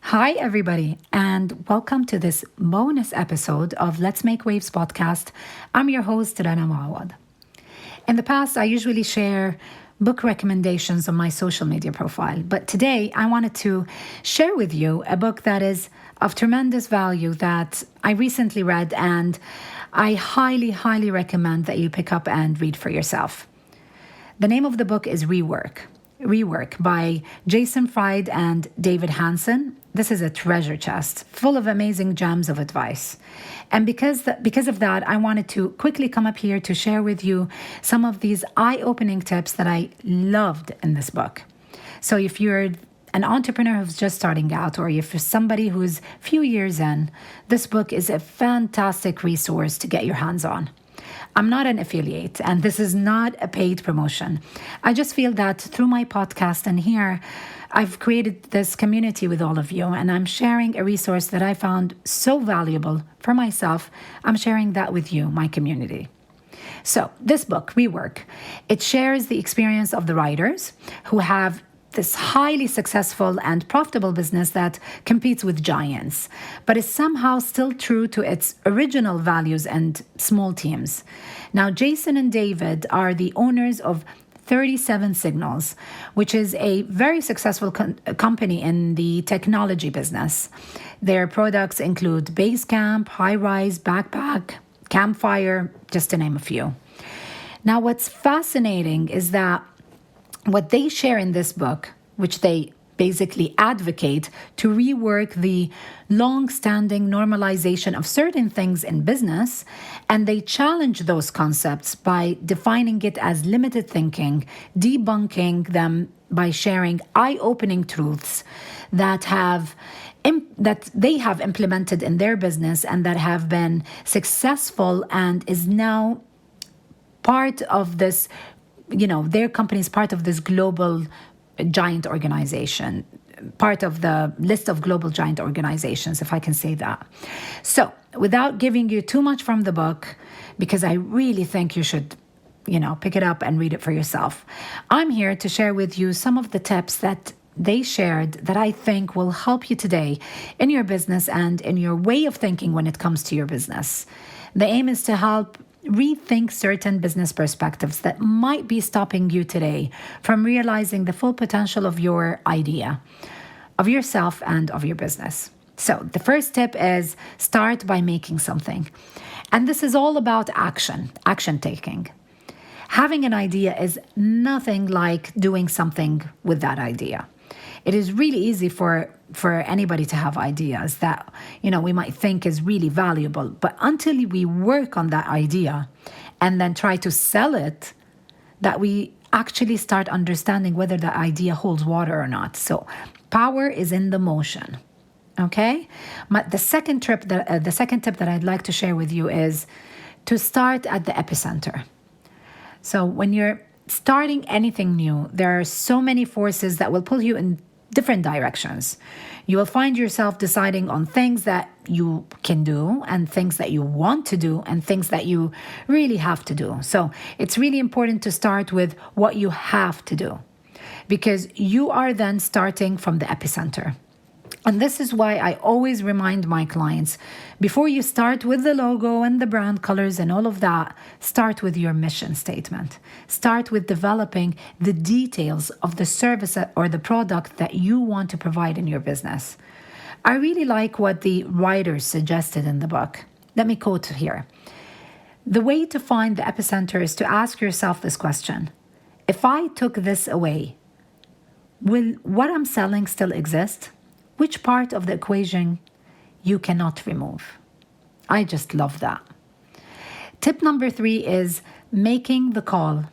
Hi, everybody, and welcome to this bonus episode of Let's Make Waves podcast. I'm your host, Rana. In the past, I usually share book recommendations on my social media profile, but today I wanted to share with you a book that is of tremendous value that I recently read, and I highly, highly recommend that you pick up and read for yourself. The name of the book is Rework by Jason Fried and David Hansson. This is a treasure chest full of amazing gems of advice. And because of that, I wanted to quickly come up here to share with you some of these eye-opening tips that I loved in this book. So if you're an entrepreneur who's just starting out, or if you're somebody who's a few years in, this book is a fantastic resource to get your hands on. I'm not an affiliate, and this is not a paid promotion. I just feel that through my podcast and here, I've created this community with all of you, and I'm sharing a resource that I found so valuable for myself. I'm sharing that with you, my community. So this book, Rework, it shares the experience of the writers who have this highly successful and profitable business that competes with giants, but is somehow still true to its original values and small teams. Now, Jason and David are the owners of 37 Signals, which is a very successful company in the technology business. Their products include Basecamp, High-Rise, Backpack, Campfire, just to name a few. Now, what's fascinating is that what they share in this book, which they basically advocate to rework the long-standing normalization of certain things in business, and they challenge those concepts by defining it as limited thinking, debunking them by sharing eye-opening truths that they have implemented in their business and that have been successful and is now part of this, their company is part of this global giant organization, part of the list of global giant organizations, if I can say that. So without giving you too much from the book, because I really think you should, pick it up and read it for yourself, I'm here to share with you some of the tips that they shared that I think will help you today in your business and in your way of thinking when it comes to your business. The aim is to help rethink certain business perspectives that might be stopping you today from realizing the full potential of your idea, of yourself, and of your business. So the first tip is start by making something. And this is all about action taking. Having an idea is nothing like doing something with that idea. It is really easy for anybody to have ideas that, we might think is really valuable. But until we work on that idea and then try to sell it, that we actually start understanding whether that idea holds water or not. So power is in the motion. Okay? The second tip that I'd like to share with you is to start at the epicenter. So when you're starting anything new, there are so many forces that will pull you in different directions. You will find yourself deciding on things that you can do and things that you want to do and things that you really have to do. So it's really important to start with what you have to do, because you are then starting from the epicenter. And this is why I always remind my clients, before you start with the logo and the brand colors and all of that, start with your mission statement. Start with developing the details of the service or the product that you want to provide in your business. I really like what the writers suggested in the book. Let me quote here. The way to find the epicenter is to ask yourself this question. If I took this away, will what I'm selling still exist? Which part of the equation you cannot remove? I just love that. Tip number 3 is making the call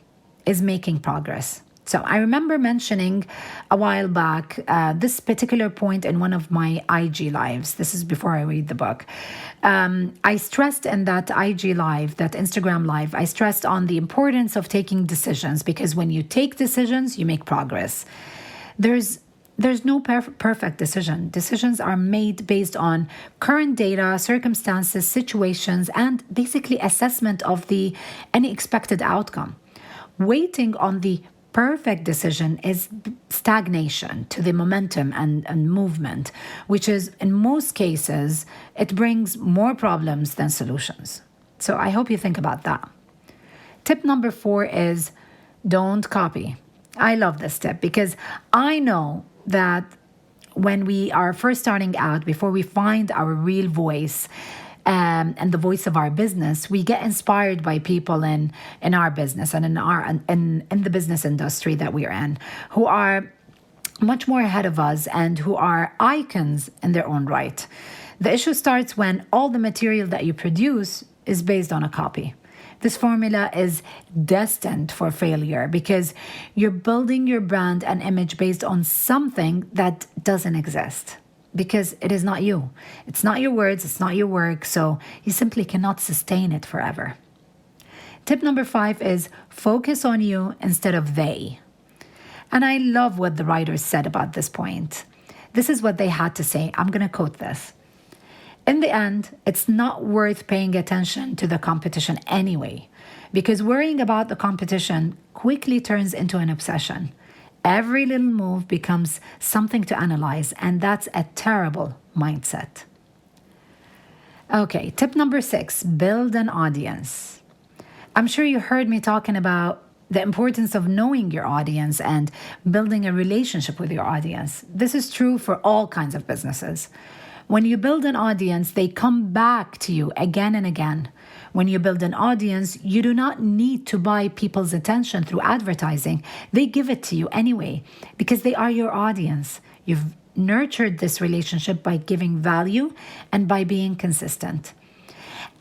is making progress. So I remember mentioning a while back this particular point in one of my IG lives. This is before I read the book. I stressed in that IG live, that Instagram live, I stressed on the importance of taking decisions, because when you take decisions, you make progress. There's no perfect decision. Decisions are made based on current data, circumstances, situations, and basically assessment of any expected outcome. Waiting on the perfect decision is stagnation to the momentum and movement, which is, in most cases, it brings more problems than solutions. So I hope you think about that. Tip number 4 is don't copy. I love this tip because I know that when we are first starting out, before we find our real voice, and the voice of our business, we get inspired by people in our business and in the business industry that we're in, who are much more ahead of us and who are icons in their own right. The issue starts when all the material that you produce is based on a copy. This formula is destined for failure because you're building your brand and image based on something that doesn't exist. Because it is not you. It's not your words, it's not your work, so you simply cannot sustain it forever. Tip number 5 is focus on you instead of they. And I love what the writers said about this point. This is what they had to say. I'm going to quote this. In the end, it's not worth paying attention to the competition anyway, because worrying about the competition quickly turns into an obsession. Every little move becomes something to analyze, and that's a terrible mindset. Okay, tip number 6, build an audience. I'm sure you heard me talking about the importance of knowing your audience and building a relationship with your audience. This is true for all kinds of businesses. When you build an audience, they come back to you again and again. When you build an audience, you do not need to buy people's attention through advertising. They give it to you anyway because they are your audience. You've nurtured this relationship by giving value and by being consistent.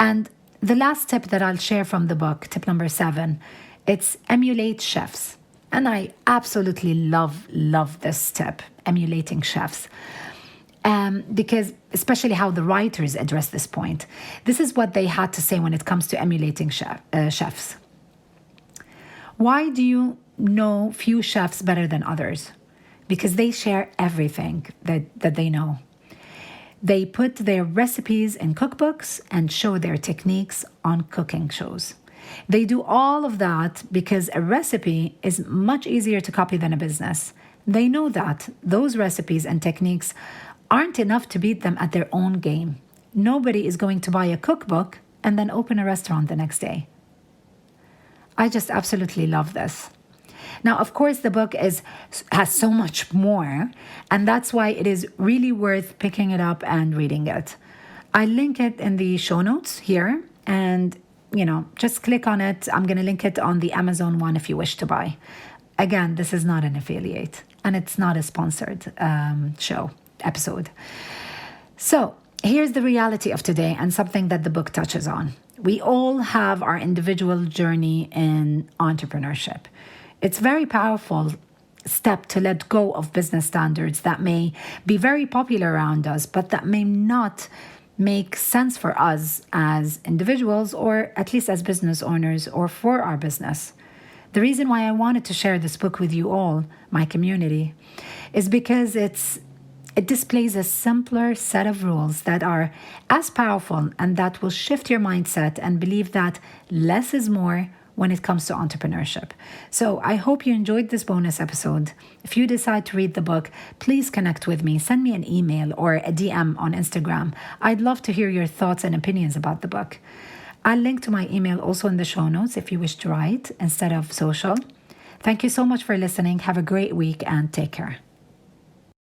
And the last tip that I'll share from the book, tip number 7, it's emulate chefs. And I absolutely love this tip, emulating chefs. Because especially how the writers address this point. This is what they had to say when it comes to emulating chefs. Why do you know few chefs better than others? Because they share everything that they know. They put their recipes in cookbooks and show their techniques on cooking shows. They do all of that because a recipe is much easier to copy than a business. They know that those recipes and techniques aren't enough to beat them at their own game. Nobody is going to buy a cookbook and then open a restaurant the next day. I just absolutely love this. Now, of course, the book has so much more, and that's why it is really worth picking it up and reading it. I link it in the show notes here, and just click on it. I'm going to link it on the Amazon one if you wish to buy. Again, this is not an affiliate, and it's not a sponsored episode. So here's the reality of today and something that the book touches on. We all have our individual journey in entrepreneurship. It's a very powerful step to let go of business standards that may be very popular around us, but that may not make sense for us as individuals or at least as business owners or for our business. The reason why I wanted to share this book with you all, my community, is because it displays a simpler set of rules that are as powerful and that will shift your mindset and believe that less is more when it comes to entrepreneurship. So I hope you enjoyed this bonus episode. If you decide to read the book, please connect with me. Send me an email or a DM on Instagram. I'd love to hear your thoughts and opinions about the book. I'll link to my email also in the show notes if you wish to write instead of social. Thank you so much for listening. Have a great week and take care.